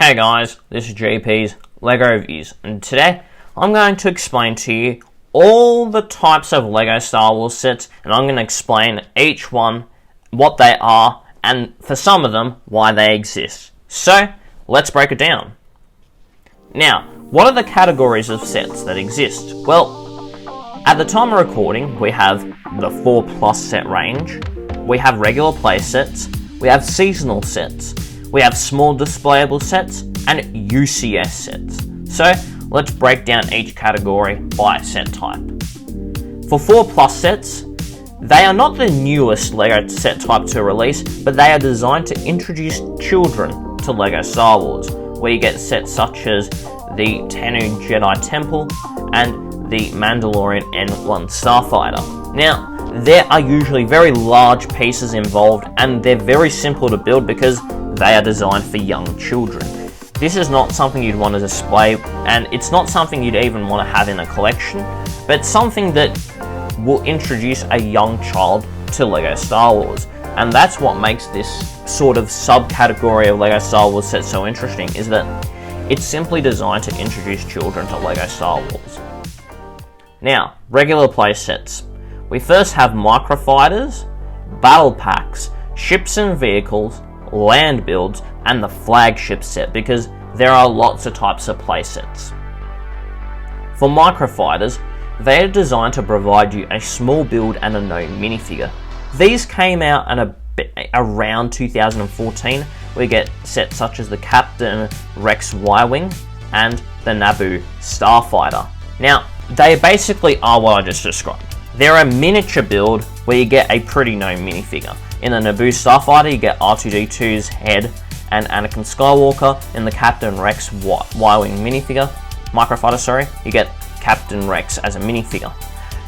Hey guys, this is JP's LEGO Reviews, and today I'm going to explain to you all the types of LEGO Star Wars sets, and I'm going to explain each one, what they are, and for some of them, why they exist. So, let's break it down. Now, what are the categories of sets that exist? Well, at the time of recording, we have the 4+ set range, we have regular play sets, we have seasonal sets, we have small displayable sets, and UCS sets. So, let's break down each category by set type. For 4+ sets, they are not the newest LEGO set type to release, but they are designed to introduce children to LEGO Star Wars, where you get sets such as the Tennu Jedi Temple and the Mandalorian N1 Starfighter. Now, there are usually very large pieces involved, and they're very simple to build because they are designed for young children. This is not something you'd want to display, and it's not something you'd even want to have in a collection, but something that will introduce a young child to LEGO Star Wars. And that's what makes this sort of subcategory of LEGO Star Wars set so interesting, is that it's simply designed to introduce children to LEGO Star Wars. Now, regular play sets. We first have microfighters, battle packs, ships and vehicles, land builds, and the flagship set, because there are lots of types of play sets. For microfighters, they are designed to provide you a small build and a known minifigure. These came out around 2014. We get sets such as the Captain Rex Y-Wing and the Naboo Starfighter. Now, they basically are what I just described. They're a miniature build where you get a pretty known minifigure. In the Naboo Starfighter, you get R2-D2's head and Anakin Skywalker. In the Captain Rex Y-Wing microfighter, you get Captain Rex as a minifigure.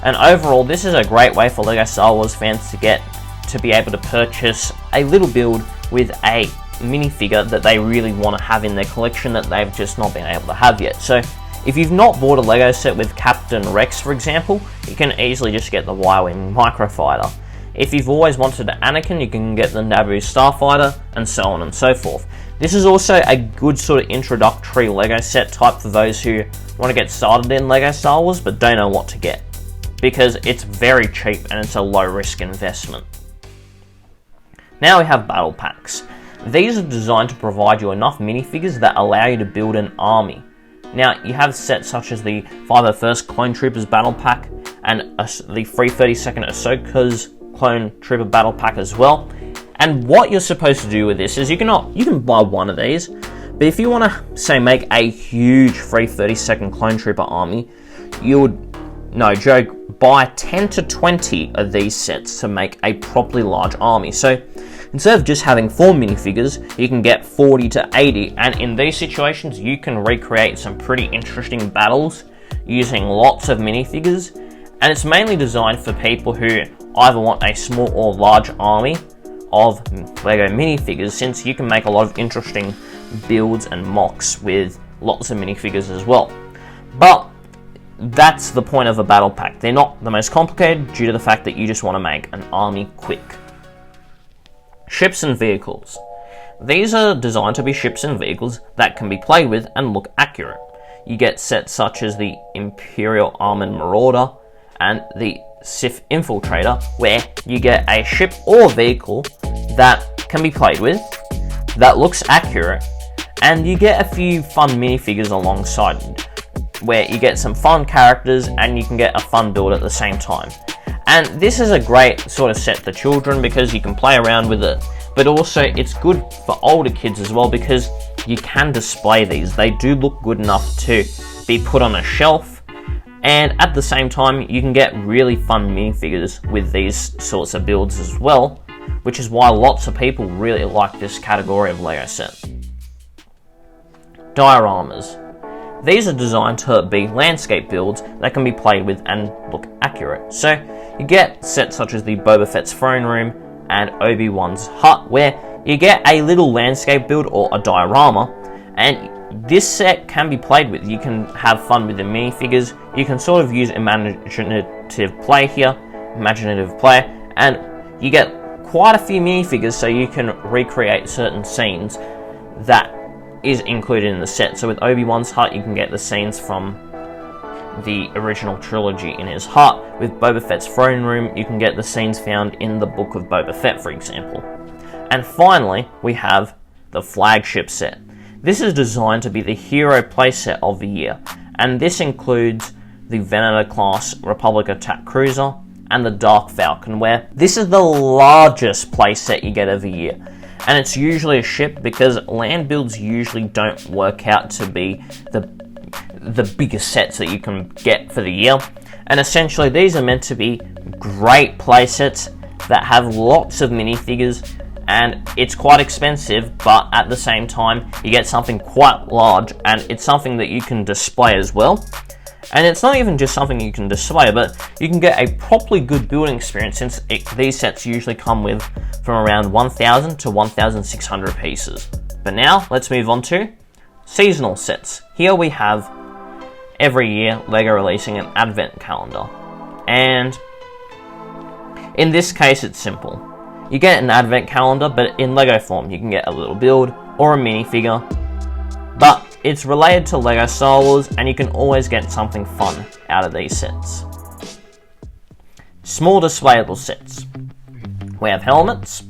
And overall, this is a great way for LEGO Star Wars fans to be able to purchase a little build with a minifigure that they really want to have in their collection that they've just not been able to have yet. So, if you've not bought a LEGO set with Captain Rex, for example, you can easily just get the Y-Wing microfighter. If you've always wanted an Anakin, you can get the Naboo Starfighter, and so on and so forth. This is also a good sort of introductory LEGO set type for those who want to get started in LEGO Star Wars but don't know what to get, because it's very cheap and it's a low risk investment. Now we have battle packs. These are designed to provide you enough minifigures that allow you to build an army. Now, you have sets such as the 501st Clone Troopers Battle Pack and the 332nd Ahsoka's Clone Trooper Battle Pack as well. And what you're supposed to do with this is you can buy one of these, but if you want to, say, make a huge 332nd Clone Trooper army, you would, no joke, buy 10 to 20 of these sets to make a properly large army. So, instead of just having 4 minifigures, you can get 40 to 80, and in these situations, you can recreate some pretty interesting battles using lots of minifigures, and it's mainly designed for people who either want a small or large army of LEGO minifigures, since you can make a lot of interesting builds and mocks with lots of minifigures as well. But that's the point of a battle pack. They're not the most complicated due to the fact that you just want to make an army quick. Ships and vehicles. These are designed to be ships and vehicles that can be played with and look accurate. You get sets such as the Imperial Armored Marauder and the Sith Infiltrator, where you get a ship or vehicle that can be played with, that looks accurate, and you get a few fun minifigures alongside, where you get some fun characters and you can get a fun build at the same time. And this is a great sort of set for children because you can play around with it, but also it's good for older kids as well because you can display these. They do look good enough to be put on a shelf, and at the same time you can get really fun minifigures with these sorts of builds as well, which is why lots of people really like this category of LEGO set. Dioramas. These are designed to be landscape builds that can be played with and look accurate. So you get sets such as the Boba Fett's throne room and Obi-Wan's hut, where you get a little landscape build or a diorama, and this set can be played with. You can have fun with the minifigures. You can sort of use imaginative play here, and you get quite a few minifigures so you can recreate certain scenes that is included in the set. So with Obi-Wan's hut, you can get the scenes from the original trilogy in his hut. With Boba Fett's throne room, you can get the scenes found in the Book of Boba Fett, for example. And finally, we have the flagship set. This is designed to be the hero playset of the year, and this includes the Venator class Republic attack cruiser and the Dark Falcon, where this is the largest playset you get of the year. And it's usually a ship because land builds usually don't work out to be the biggest sets that you can get for the year. And essentially these are meant to be great playsets that have lots of minifigures, and it's quite expensive, but at the same time you get something quite large, and it's something that you can display as well. And it's not even just something you can display, but you can get a properly good building experience, since these sets usually come with from around 1,000 to 1,600 pieces. But now let's move on to seasonal sets. Here we have every year LEGO releasing an advent calendar, and in this case it's simple. You get an advent calendar, but in LEGO form. You can get a little build or a minifigure, but it's related to LEGO Star Wars, and you can always get something fun out of these sets. Small displayable sets. We have helmets,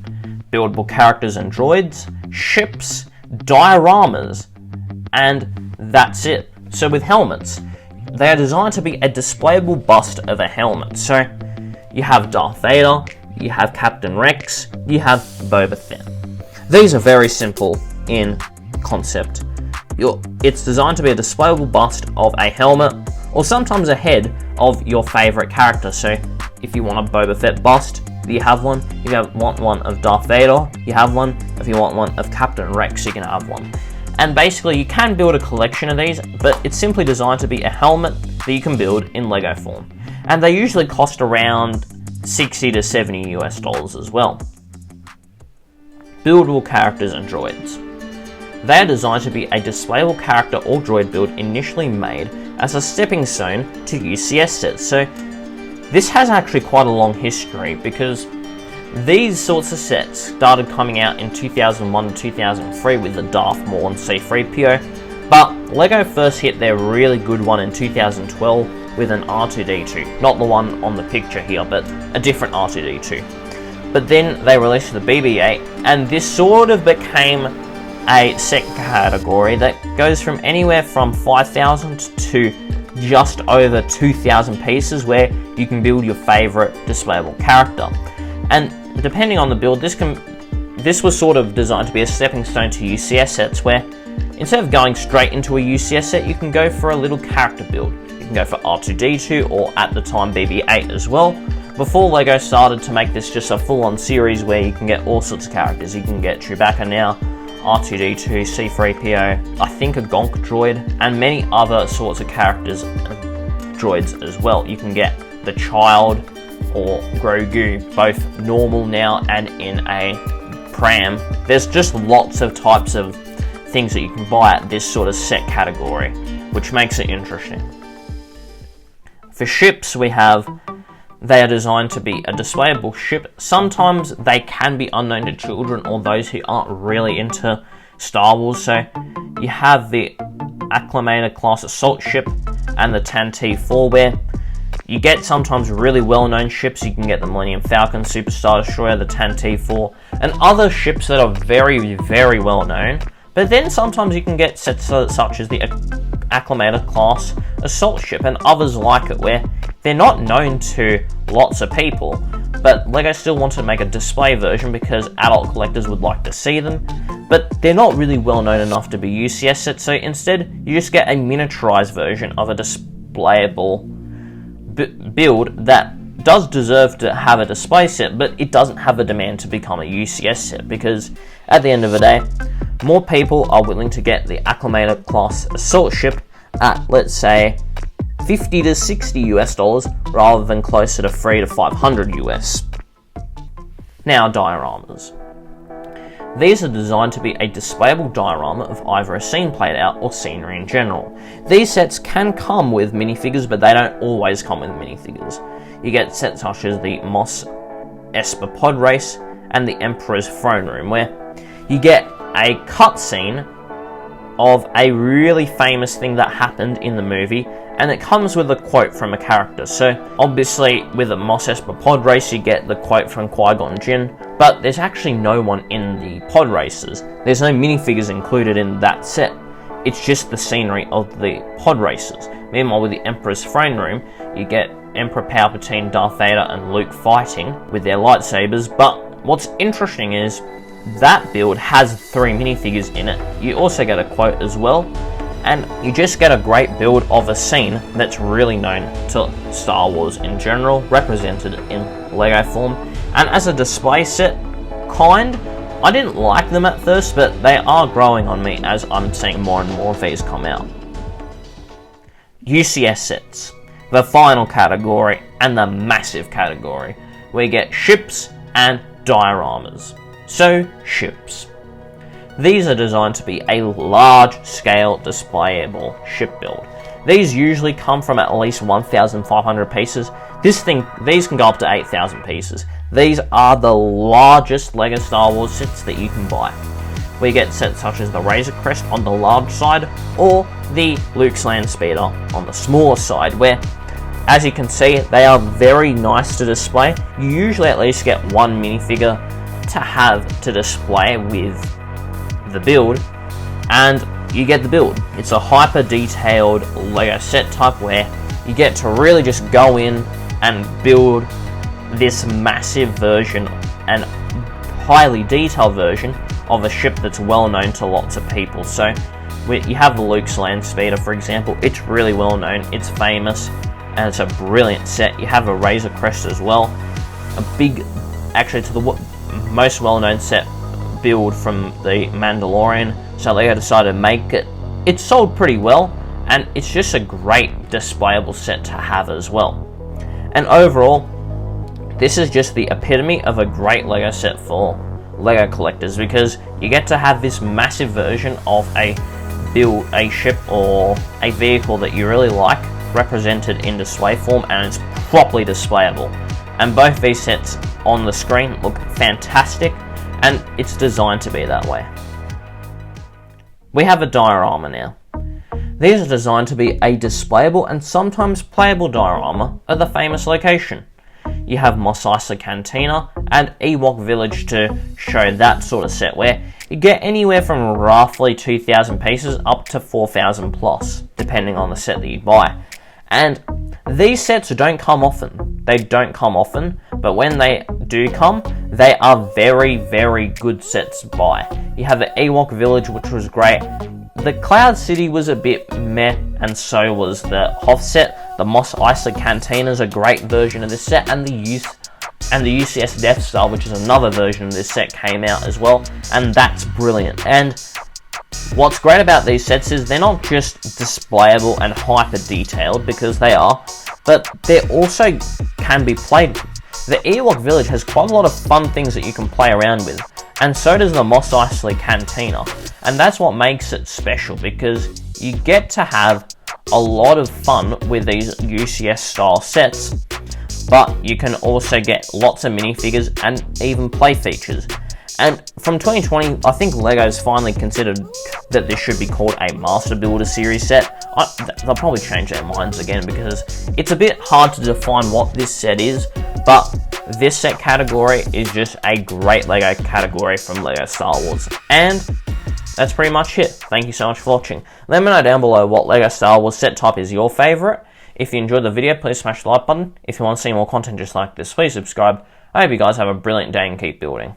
buildable characters and droids, ships, dioramas, and that's it. So with helmets, they are designed to be a displayable bust of a helmet. So you have Darth Vader, you have Captain Rex, you have Boba Fett. These are very simple in concept. It's designed to be a displayable bust of a helmet, or sometimes a head of your favourite character. So if you want a Boba Fett bust, you have one. If you want one of Darth Vader, you have one. If you want one of Captain Rex, you can have one. And basically you can build a collection of these, but it's simply designed to be a helmet that you can build in LEGO form. And they usually cost around $60 to $70 as well. Buildable characters and droids. They are designed to be a displayable character or droid build initially made as a stepping stone to UCS sets. So this has actually quite a long history, because these sorts of sets started coming out in 2001 to 2003 with the Darth Maul and C-3PO, but LEGO first hit their really good one in 2012 with an R2-D2. Not the one on the picture here, but a different R2-D2. But then they released the BB-8, and this sort of became a set category that goes from anywhere from 5,000 to just over 2,000 pieces, where you can build your favourite displayable character. And depending on the build, this was sort of designed to be a stepping stone to UCS sets, where instead of going straight into a UCS set, you can go for a little character build. You can go for R2-D2, or at the time BB-8 as well, before LEGO started to make this just a full-on series where you can get all sorts of characters. You can get Chewbacca now, R2-D2, C-3PO, I think a Gonk droid, and many other sorts of characters and droids as well. You can get the Child or Grogu, both normal now and in a pram. There's just lots of types of things that you can buy at this sort of set category, which makes it interesting. For ships, they are designed to be a displayable ship. Sometimes they can be unknown to children or those who aren't really into Star Wars. So you have the Acclamator class assault ship and the Tantive 4, where you get sometimes really well-known ships. You can get the Millennium Falcon, Super Star Destroyer, the Tantive 4, and other ships that are very, very well-known. But then sometimes you can get sets such as the Acclamator class assault ship and others like it, where they're not known to lots of people, but LEGO still wanted to make a display version because adult collectors would like to see them, but they're not really well known enough to be UCS sets. So instead you just get a miniaturized version of a displayable build that does deserve to have a display set, but it doesn't have a demand to become a UCS set, because at the end of the day, more people are willing to get the Acclamator class assault ship at, let's say, $50 to $60 rather than closer to $300 to $500 Now, dioramas. These are designed to be a displayable diorama of either a scene played out or scenery in general. These sets can come with minifigures, but they don't always come with minifigures. You get sets such as the Mos Espa Pod Race and the Emperor's Throne Room, where you get a cutscene of a really famous thing that happened in the movie, and it comes with a quote from a character. So obviously with the Mos Espa pod race you get the quote from Qui-Gon Jinn, but there's actually no one in the pod races. There's no minifigures included in that set. It's just the scenery of the pod races. Meanwhile, with the Emperor's throne room, you get Emperor Palpatine, Darth Vader, and Luke fighting with their lightsabers. But what's interesting is that build has 3 minifigures in it. You also get a quote as well, and you just get a great build of a scene that's really known to Star Wars in general, represented in Lego form. And as a display set, I didn't like them at first, but they are growing on me as I'm seeing more and more of these come out. UCS sets, the final category and the massive category. We get ships and dioramas. So, ships. These are designed to be a large-scale displayable ship build. These usually come from at least 1,500 pieces. These can go up to 8,000 pieces. These are the largest LEGO Star Wars sets that you can buy. We get sets such as the Razor Crest on the large side, or the Luke's Land Speeder on the smaller side, where, as you can see, they are very nice to display. You usually at least get one minifigure to have to display with the build, and you get the build. It's a hyper detailed LEGO set type where you get to really just go in and build this massive version and highly detailed version of a ship that's well known to lots of people. So you have the Luke's Land Speeder, for example. It's really well known, it's famous, and it's a brilliant set. You have a Razor Crest as well, actually to the most well known set build from the Mandalorian. So they decided to make it. It sold pretty well, and it's just a great displayable set to have as well. And overall, this is just the epitome of a great LEGO set for LEGO collectors, because you get to have this massive version of a ship or a vehicle that you really like represented in display form, and it's properly displayable. And both these sets on the screen look fantastic, and it's designed to be that way. We have a diorama now. These are designed to be a displayable and sometimes playable diorama of the famous location. You have Mos Eisley Cantina and Ewok Village to show that sort of set, where you get anywhere from roughly 2,000 pieces up to 4,000 plus, depending on the set that you buy. And these sets don't come often. They don't come often, but when they do come, they are very, very good sets to buy. You have the Ewok Village, which was great. The Cloud City was a bit meh, and so was the Hoth set. The Mos Eisley Cantina is a great version of this set, and the UCS Death Star, which is another version of this set, came out as well, and that's brilliant. And what's great about these sets is they're not just displayable and hyper detailed, because they are, but they also can be played with. The Ewok Village has quite a lot of fun things that you can play around with, and so does the Mos Eisley Cantina, and that's what makes it special, because you get to have a lot of fun with these UCS style sets, but you can also get lots of minifigures and even play features. And from 2020, I think LEGO's finally considered that this should be called a Master Builder Series set. They'll probably change their minds again, because it's a bit hard to define what this set is, but this set category is just a great LEGO category from LEGO Star Wars. And that's pretty much it. Thank you so much for watching. Let me know down below what LEGO Star Wars set type is your favourite. If you enjoyed the video, please smash the like button. If you want to see more content just like this, please subscribe. I hope you guys have a brilliant day and keep building.